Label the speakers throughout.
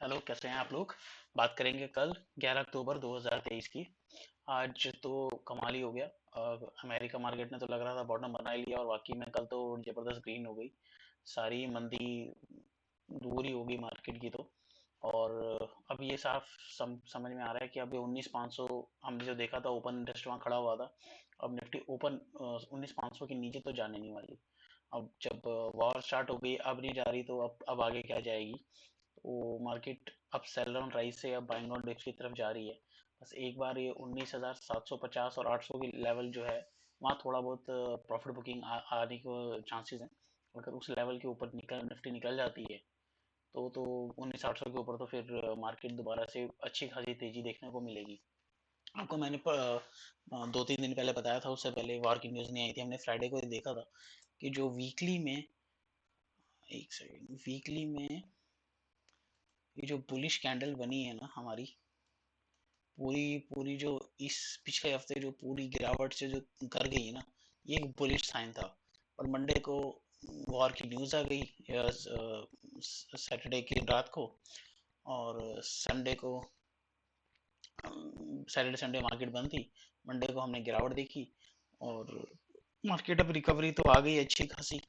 Speaker 1: Hello, कैसे हैं आप लोग। बात करेंगे कल 11 अक्टूबर 2023 की। आज तो कमाल ही हो गया। अमेरिका मार्केट ने तो लग रहा था बॉटम बना ही लिया और वाकई में कल तो जबरदस्त ग्रीन हो गई। सारी मंदी दूर ही होगी मार्केट की तो। और अब ये साफ समझ में आ रहा है कि अब ये 19,500 हमने जो देखा था ओपन इंटरेस्ट वहाँ खड़ा हुआ था। अब निफ्टी ओपन 19,500 के नीचे तो जाने नहीं वाली। अब जब वॉर स्टार्ट हो गई अब नहीं जा रही तो अब आगे क्या जाएगी। वो मार्केट अब सेल ऑन राइज से अब बाइंग ऑन डिप्स की तरफ जा रही है। बस एक बार ये 19,750 और 800 की लेवल जो है वहाँ थोड़ा बहुत प्रॉफिट बुकिंग आने के चांसेस हैं। अगर उस लेवल के ऊपर निफ्टी निकल जाती है तो 19,800 के ऊपर तो फिर मार्केट दोबारा से अच्छी खासी तेजी देखने को मिलेगी। आपको मैंने 2-3 दिन पहले बताया था, उससे पहले वार की न्यूज़ नहीं आई थी। हमने फ्राइडे को देखा था कि जो वीकली में, एक सेकेंड, वीकली में ये जो बुलिश कैंडल बनी है ना हमारी, पूरी पूरी जो इस पिछले हफ्ते जो पूरी गिरावट से जो कर गई है ना, ये एक बुलिश साइन था। और मंडे को वॉर की न्यूज़ आ गई, सैटरडे की रात को। और संडे को, सैटरडे संडे मार्केट बंद थी। मंडे को हमने गिरावट देखी और मार्केट अब रिकवरी तो आ गई अच्छी खासी।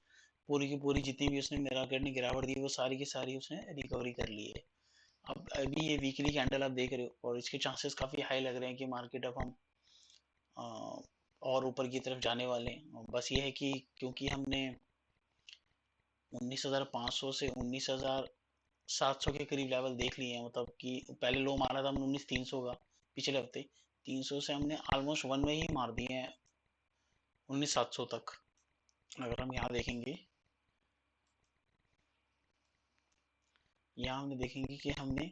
Speaker 1: पूरी की पूरी जितनी भी उसने मार्केट ने गिरावट दी वो सारी की सारी उसने रिकवरी कर ली है। अब अभी ये वीकली कैंडल आप देख रहे हो और इसके चांसेस काफ़ी हाई लग रहे हैं कि मार्केट अब हम अ, और ऊपर की तरफ जाने वाले हैं। बस ये है कि क्योंकि हमने 19,500 से 19,700 के करीब लेवल देख लिए हैं, मतलब कि पहले लो मारा था हमने 19,300 का पिछले हफ्ते। 300 से हमने ऑलमोस्ट वन में ही मार दिए हैं 19,700 तक। अगर हम यहाँ देखेंगे, यहाँ हमने देखेंगे कि हमने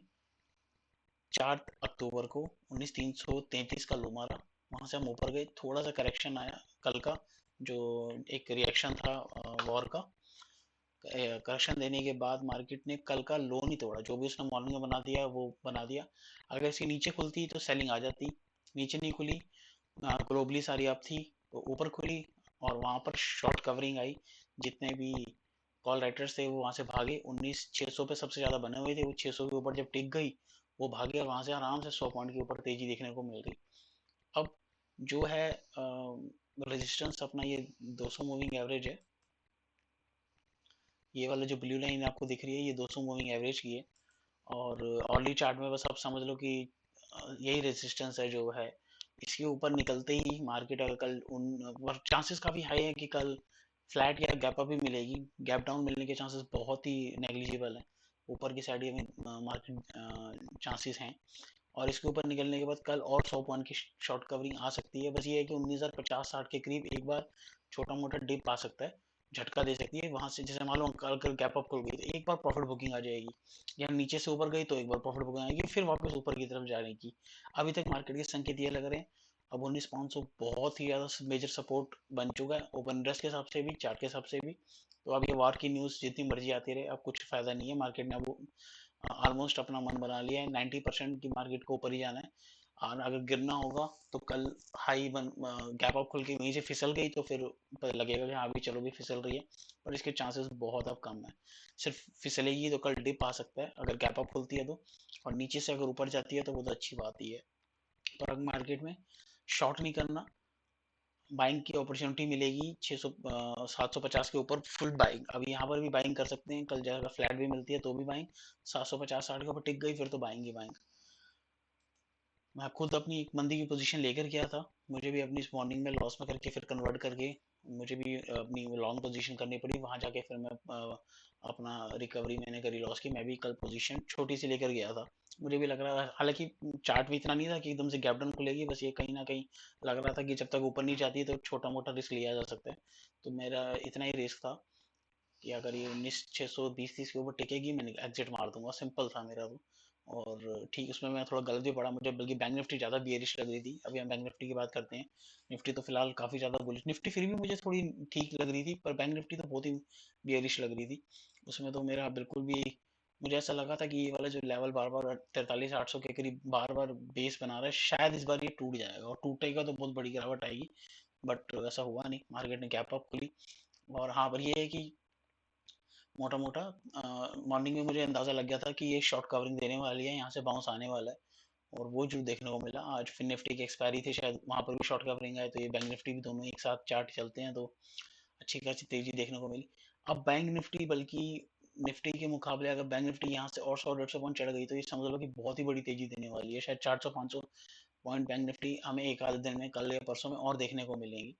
Speaker 1: 4 अक्टूबर को 19,333 का लो मारा। वहां से हम ऊपर गए, थोड़ा सा करेक्शन आया कल का, जो एक रिएक्शन था वॉर का। करेक्शन देने के बाद मार्केट ने कल का लो नहीं तोड़ा, जो भी उसने मॉर्निंग में बना दिया वो बना दिया। अगर इसके नीचे खुलती तो सेलिंग आ जाती। नीचे नहीं खुली, ग्लोबली सारी अप थी, तो ऊपर खुली और वहां पर शॉर्ट कवरिंग आई। जितने भी कॉल राइटर्स थे वो वहां से भागे। 19,600 पे सबसे ज्यादा बने हुए थे, वो 600 के ऊपर जब टिक गई वो भागे और वहां से आराम से 100 पॉइंट के ऊपर तेजी देखने को मिल गई। अब जो है रेजिस्टेंस अपना ये 200 मूविंग एवरेज है। ये वाला जो ब्लू लाइन आपको दिख रही है ये 200 मूविंग एवरेज की है। और ऑर्ली चार्ट में बस आप समझ लो कि यही रेजिस्टेंस है जो है। इसके ऊपर निकलते ही मार्केट अगर कल उन चांसेस काफ़ी हाई है कि कल फ्लैट या गैप अप भी मिलेगी। गैप डाउन मिलने के चांसेस बहुत ही नेग्लिजिबल हैं। ऊपर की साइड ये मार्केट चांसेस हैं। और इसके ऊपर निकलने के बाद कल और 100 पॉइंट की शॉर्ट कवरिंग आ सकती है। बस ये है कि 19,050-60 के करीब एक बार छोटा मोटा डिप आ सकता है, झटका दे सकती है वहां से। जैसे मान लो कल कल गैप अप खुल गई तो एक बार प्रॉफिट बुकिंग आ जाएगी, या नीचे से ऊपर गई तो एक बार प्रॉफिट बुकिंग आएगी, फिर वापस ऊपर की तरफ जाने की। अभी तक मार्केट के संकेत ये लग रहे हैं। अब 19,500 बहुत ही ज़्यादा मेजर सपोर्ट बन चुका है ओपन इंटरेस्ट के हिसाब से भी, चार्ट के हिसाब से भी। तो अब ये वार की न्यूज़ जितनी मर्जी आती रहे, अब कुछ फ़ायदा नहीं है। मार्केट ने अब ऑलमोस्ट अपना मन बना लिया है, 90% की मार्केट को ऊपर ही जाना है। और अगर गिरना होगा तो कल हाई बन गैप अप खुल के वहीं से फिसल गई तो फिर पता लगेगा कि हाँ भी चलो भी फिसल रही है। पर इसके चांसेस बहुत अब कम है। सिर्फ फिसलेगी तो कल डिप आ सकता है अगर गैप अप खुलती है तो। और नीचे से अगर ऊपर जाती है तो वो तो अच्छी बात ही है। पर अगर मार्केट में शॉर्ट नहीं करना, बाइंग की अपॉर्चुनिटी मिलेगी 600 750 के ऊपर फुल बाइंग। अभी यहाँ पर भी बाइंग कर सकते हैं, कल जाकर फ्लैट भी मिलती है तो भी बाइंग। 750-60 के ऊपर टिक गई फिर तो बाइंग ही बाइंग। मैं खुद अपनी एक मंदी की पोजीशन लेकर गया था, मुझे भी अपनी इस मॉर्निंग में लॉस में करके फिर कन्वर्ट करके मुझे भी अपनी लॉन्ग पोजीशन करनी पड़ी। वहां जाके फिर मैं अपना रिकवरी मैंने करी लॉस की। मैं भी कल पोजीशन छोटी सी लेकर गया था। मुझे भी लग रहा था, हालांकि चार्ट भी इतना नहीं था कि एकदम से गैप डाउन खुलेगी, बस ये कहीं ना कहीं लग रहा था कि जब तक ऊपर नहीं जाती तो छोटा मोटा रिस्क लिया जा सकता है। तो मेरा इतना ही रिस्क था कि अगर ये 19,620-30 के ऊपर टिकेगी मैंने एग्जिट मार दूंगा, सिंपल था मेरा तो। और ठीक उसमें मैं थोड़ा गलत भी पड़ा मुझे, बल्कि बैंक निफ्टी ज़्यादा बियरिश लग रही थी। अभी हम बैंक निफ्टी की बात करते हैं। निफ्टी तो फिलहाल काफ़ी ज़्यादा बुलिश, निफ्टी फिर भी मुझे थोड़ी ठीक लग रही थी, पर बैंक निफ्टी तो बहुत ही बियरिश लग रही थी। उसमें तो मेरा बिल्कुल भी, मुझे ऐसा लगा था कि ये वाला जो लेवल बार बार 43,800 के करीब बार बार बेस बना रहा है, शायद इस बार ये टूट जाएगा और टूटेगा तो बहुत बड़ी गिरावट आएगी। बट ऐसा हुआ नहीं, मार्केट ने गैप अप खुली। और हाँ, पर ये है कि मोटा मोटा मॉर्निंग में मुझे अंदाजा लग गया था कि ये शॉर्ट कवरिंग देने वाली है, यहाँ से बाउंस आने वाला है, और वो जो देखने को मिला। आज फिर निफ्टी की एक्सपायरी थी, शायद वहां पर भी शॉर्ट कवरिंग है, तो ये बैंक निफ्टी भी दोनों एक साथ चार्ट चलते हैं, तो अच्छी खासी तेजी देखने को मिली। अब बैंक निफ्टी, बल्कि निफ्टी के मुकाबले अगर बैंक निफ्टी यहाँ से और 100-150 पॉइंट चढ़ गई तो ये समझ लो कि बहुत ही बड़ी तेजी देने वाली है। शायद 400-500 पॉइंट बैंक निफ्टी हमें एक आधे दिन में, कल या परसों में और देखने को मिलेंगी।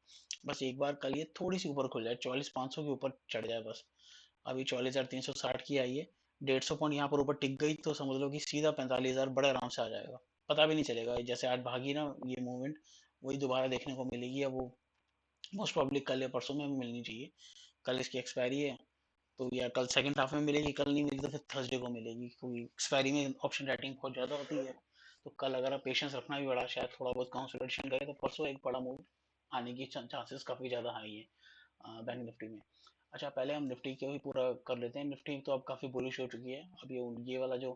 Speaker 1: बस एक बार कल ये थोड़ी सी ऊपर खुल जाए, 44,500 के ऊपर चढ़ जाए बस। अभी 44,360 की आई है, 150 पॉइंट यहाँ पर ऊपर टिक गई तो समझ लो कि सीधा 45,000 बड़े आराम से आ जाएगा। पता भी नहीं चलेगा, जैसे आज भागी ना ये मूवमेंट, वही दोबारा देखने को मिलेगी। अब वो मोस्ट प्रॉब्ली कल या परसों में मिलनी चाहिए। कल इसकी एक्सपायरी है, तो या कल सेकंड हाफ में मिलेगी, कल नहीं मिली तो फिर थर्सडे को मिलेगी, क्योंकि एक्सपायरी में ऑप्शन राइटिंग बहुत ज़्यादा होती है। तो कल अगर आप पेशेंस रखना भी बड़ा, शायद थोड़ा बहुत कंसोलिडेशन करे, तो परसों एक बड़ा मूव आने की चांसेस काफ़ी ज़्यादा हाई है बैंक निफ्टी में। अच्छा, पहले हम निफ्टी को ही पूरा कर लेते हैं। निफ्टी तो अब काफ़ी बुलिश हो चुकी है। अब ये वाला जो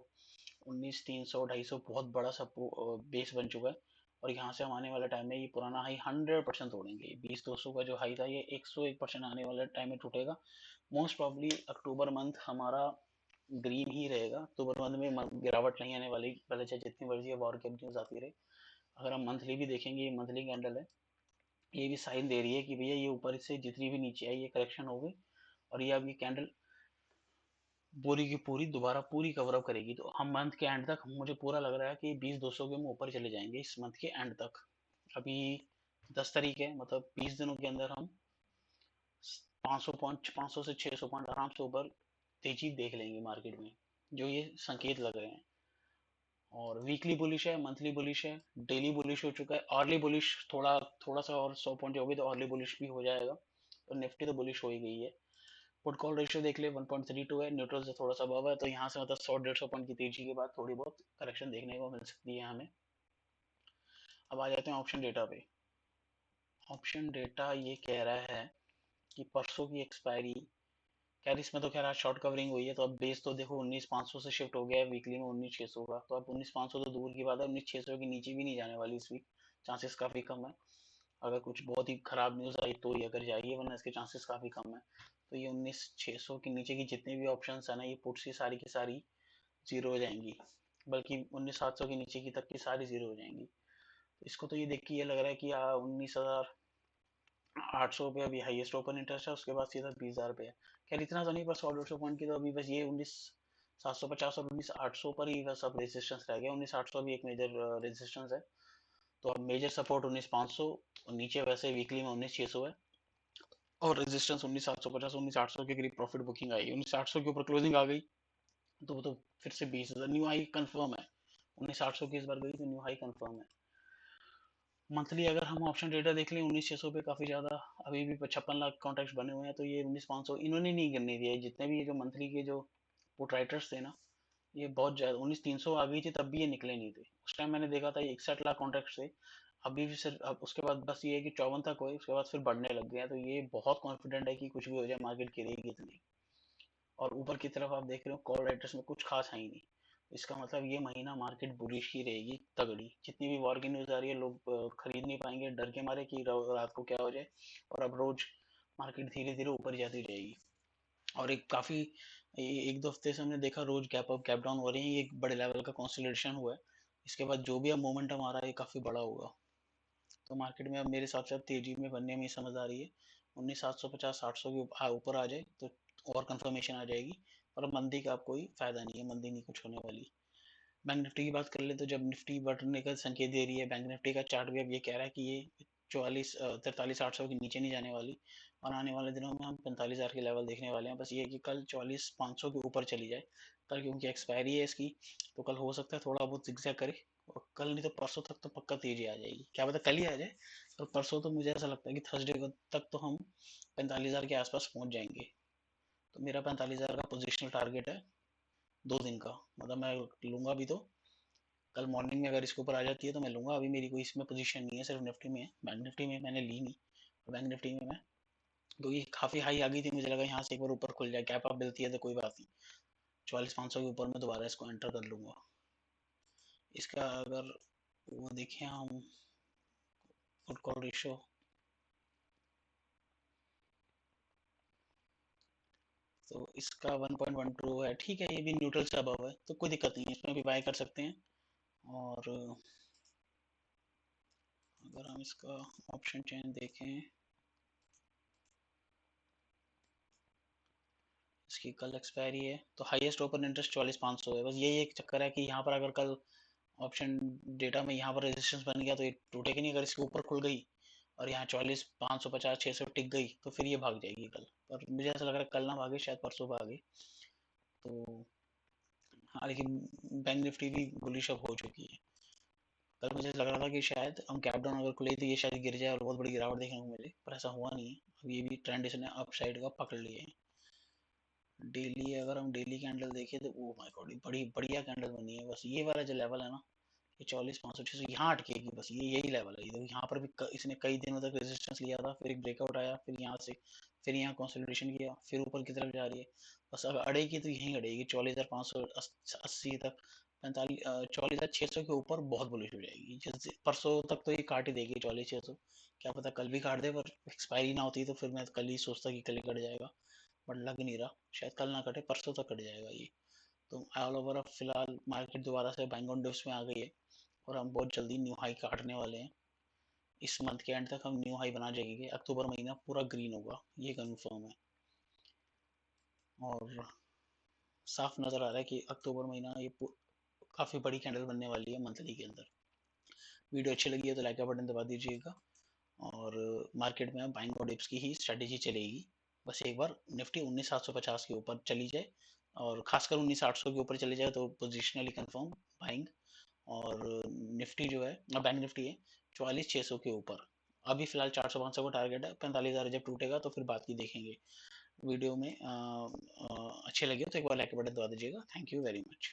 Speaker 1: 19,300 250 बहुत बड़ा सा बेस बन चुका है, और यहाँ से हम आने वाले टाइम में ये पुराना हाई 100% तोड़ेंगे। 20,200 का जो हाई था ये 101% आने वाले टाइम में टूटेगा। मोस्ट प्रॉब्ली अक्टूबर मंथ हमारा ग्रीन ही रहेगा। अक्टूबर मंथ में गिरावट नहीं आने वाली, भले चाहे जितनी मर्जी वॉर की न्यूज आती रहे। अगर हम मंथली भी देखेंगे, ये मंथली कैंडल है, ये भी साइन दे रही है कि भैया ये ऊपर से जितनी भी नीचे आई ये करेक्शन हो गई, और ये अब ये कैंडल पूरी की पूरी दोबारा पूरी कवर अप करेगी। तो हम मंथ के एंड तक, मुझे पूरा लग रहा है कि 20,200 के हम ऊपर चले जाएंगे इस मंथ के एंड तक। अभी 10 तारीख है, मतलब 20 दिनों के अंदर हम 500 पॉइंट, 500 से 600 पॉइंट आराम से ऊपर तेजी देख लेंगे मार्केट में, जो ये संकेत लग रहे हैं। और वीकली बुलिश है, मंथली बुलिश है, डेली बुलिश हो चुका है, अर्ली बुलिश थोड़ा थोड़ा सा और 100 पॉइंट होगी तो अर्ली बुलिश भी हो जाएगा। तो निफ्टी तो बुलिश हो ही गई है। पुट कॉल रेशियो देख ले 1.32 है, न्यूट्रल से थोड़ा सा above है, तो यहाँ से मतलब 100-150 पॉइंट की तेजी के बाद थोड़ी बहुत करेक्शन देखने को मिल सकती है हमें। अब आ जाते हैं ऑप्शन डेटा पे। ऑप्शन डेटा ये कह रहा है कि परसों की एक्सपायरी, खैर इसमें तो खैर आज शॉर्ट कवरिंग हुई है, तो अब बेस तो देखो 19,500 से शिफ्ट हो गया है वीकली में 19,600 का, तो अब 19,500 तो दूर की बात है, 19,600 के नीचे भी नहीं जाने वाली इस वीक, चांसेस काफ़ी कम है। अगर कुछ बहुत ही खराब न्यूज़ आई तो ही अगर जाइए, वरना इसके चांसेस काफ़ी कम है। तो ये 19,600 के नीचे की जितनी भी ऑप्शंस है ना, ये पुट्स की सारी जीरो हो जाएंगी, बल्कि 19,700 के नीचे की तक की सारी जीरो हो जाएंगी। तो इसको तो ये देख के ये लग रहा है कि 19,800 पे अभी हाईएस्ट ओपन इंटरेस्ट है, उसके बाद सीधा 20,000 पे है। खैर इतना तो नहीं, बस 100-150 पॉइंट की तो अभी बस ये 19,750 और 19,800 पर ही बस अब रेजिस्टेंस रह गया। 19,800 अभी एक मेजर रेजिस्टेंस है, तो अब मेजर सपोर्ट 19,500, और नीचे वैसे वीकली में 19,600 है, और रेजिस्टेंस 19,750, 19,800 के करीब प्रॉफिट बुकिंग आई, 19,800 के ऊपर क्लोजिंग आ गई, तो वो तो फिर से 20,000 न्यू हाई कंफर्म है। 19,800 की इस बार गई तो न्यू हाई कंफर्म है। मंथली अगर हम ऑप्शन डेटा देख लें 19,600 पे काफ़ी ज़्यादा, अभी भी 56 लाख कॉन्ट्रैक्ट्स बने हुए हैं, तो ये 19,500 इन्होंने नहीं गिरने दिया है। जितने भी ये जो मंथली के जो पुट राइटर्स थे ना, ये बहुत ज़्यादा 19,300 आ गई थी तब भी ये निकले नहीं थे। उस टाइम मैंने देखा था ये 61 लाख कॉन्ट्रैक्ट्स थे। अभी भी सिर्फ अब उसके बाद बस ये है कि 54 तक हुए, उसके बाद फिर बढ़ने लग गए हैं, तो ये बहुत कॉन्फिडेंट है कि कुछ भी हो जाए मार्केट गिरेगी इतनी। और ऊपर की तरफ आप देख रहे हो कॉल राइटर्स में कुछ खास है ही नहीं। इसका मतलब ये महीना मार्केट बुलिश ही रहेगी तगड़ी। जितनी भी वॉर की न्यूज़ आ रही है, लोग खरीद नहीं पाएंगे डर के मारे कि रात को क्या हो जाए, और अब रोज मार्केट धीरे धीरे ऊपर जाती जाएगी। और एक काफ़ी एक दो हफ्ते से हमने देखा रोज गैप अप गैप डाउन हो रही है, ये एक बड़े लेवल का कंसोलिडेशन हुआ है। इसके बाद जो भी अब मोमेंटम आ रहा है ये काफ़ी बड़ा होगा। तो मार्केट में अब मेरे हिसाब से अब तेजी में बनने में समझ आ रही है। 19,750 800 के ऊपर आ जाए तो और कंफर्मेशन आ जाएगी। पर अब मंदी का अब कोई फायदा नहीं है, मंदी नहीं कुछ होने वाली। बैंक निफ्टी की बात कर ले तो जब निफ्टी बढ़ने का संकेत दे रही है, बैंक निफ्टी का चार्ट भी अब ये कह रहा है कि ये 43,800 के नीचे नहीं जाने वाली, और आने वाले दिनों में हम 45,000 के लेवल देखने वाले हैं। बस ये है कि कल 44,500 के ऊपर चली जाए। कल क्योंकि एक्सपायरी है इसकी, तो कल हो सकता है थोड़ा बहुत जिगजैग करे, और कल नहीं तो परसों तक तो पक्का तेजी आ जाएगी। क्या पता कल ही आ जाए, पर परसों तो मुझे ऐसा लगता है कि थर्सडे तक तो हम 45,000 के आसपास पहुंच जाएंगे। तो मेरा 45,000 का पोजिशनल टारगेट है 2 दिन का, मतलब मैं लूंगा भी तो। कल मॉर्निंग में अगर इसके ऊपर आ जाती है तो मैं लूंगा। अभी मेरी कोई इसमें पोजीशन नहीं है, सिर्फ निफ्टी में है, बैंक निफ्टी में मैंने ली नहीं। और बैंक निफ्टी में मैं, तो ये काफ़ी हाई आ गई थी, मुझे लगा यहाँ से एक बार ऊपर खुल जाए, गैप अप मिलती है तो कोई बात नहीं, 44,500 के ऊपर मैं दोबारा इसको एंटर कर लूंगा। इसका अगर वो देखें हम पुट कॉल रेशियो, तो इसका 1.12 है, ठीक है, ये भी न्यूट्रल से अबव है, तो कोई दिक्कत नहीं है, इसमें भी बाय कर सकते हैं। और अगर हम इसका ऑप्शन चेन देखें, इसकी कल एक्सपायरी है, तो हाईएस्ट ओपन इंटरेस्ट 44,500 है। बस यही एक चक्कर है कि यहाँ पर अगर कल ऑप्शन डेटा में यहाँ पर रेजिस्टेंस बन गया तो ये टूटेगी नहीं। अगर इसके ऊपर खुल गई और यहाँ 44,550 600 टिक गई तो फिर ये भाग जाएगी कल। पर मुझे ऐसा लग रहा है कल ना भागे, शायद परसों भागे। तो हाँ, लेकिन बैंक निफ्टी भी बुलिश अप हो चुकी है। कल मुझे लग रहा था कि शायद हम गैप डाउन अगर खुले तो ये शायद गिर जाए और बहुत बड़ी गिरावट देखने को मिले, पर ऐसा हुआ नहीं है। अब ये भी ट्रेंड इसने अप साइड का पकड़ लिया है। डेली, अगर हम डेली कैंडल देखें तो ओ माय गॉड, बड़ी बढ़िया कैंडल बनी है। बस ये वाला जो लेवल है ना, ये 44,500 यहाँ अटकेगी बस, ये यही लेवल है। ये यहाँ पर भी इसने कई दिनों तक रेजिस्टेंस लिया था, फिर एक ब्रेकआउट आया, फिर यहाँ से फिर यहाँ कंसोलिडेशन किया, फिर ऊपर की तरफ जा रही है। बस अब अड़ेगी तो यहीं अड़ेगी 44,580 तक। 44,600 के ऊपर बहुत बुलिश हो जाएगी। जिस परसों तक तो ये काट ही देगी 44,600। क्या पता कल भी काट दे, पर एक्सपायरी ना होती तो फिर मैं कल ही सोचता कि कल ही कट जाएगा, बट लग नहीं रहा। शायद कल ना कटे, परसों तक कट जाएगा ये। तो ऑल ओवर अब फिलहाल मार्केट दोबारा से बाइंग ऑन डिप्स में आ गई है, और हम बहुत जल्दी न्यू हाई काटने वाले हैं। इस मंथ के एंड तक हम न्यू हाई बना जाएंगे। अक्टूबर महीना पूरा ग्रीन होगा, ये कंफर्म है। और साफ नजर आ रहा है कि अक्टूबर महीना ये काफी बड़ी कैंडल बनने वाली है मंथली के अंदर। वीडियो अच्छी लगी है तो लाइक का बटन दबा दीजिएगा। और मार्केट में बाइंग और डिप्स की ही स्ट्रेटेजी चलेगी। बस एक बार निफ्टी 19,750 के ऊपर चली जाए, और खासकर 19,800 के ऊपर चली जाए तो पोजिशनली कंफर्म बाइंग। और निफ्टी जो है, बैंक निफ्टी है 44,600 के ऊपर। अभी फिलहाल 400-500 का टारगेट है, 45,000 जब टूटेगा तो फिर बात की देखेंगे। वीडियो में अच्छे लगे तो एक बार लाइक बटन दबा दीजिएगा। Thank you very much.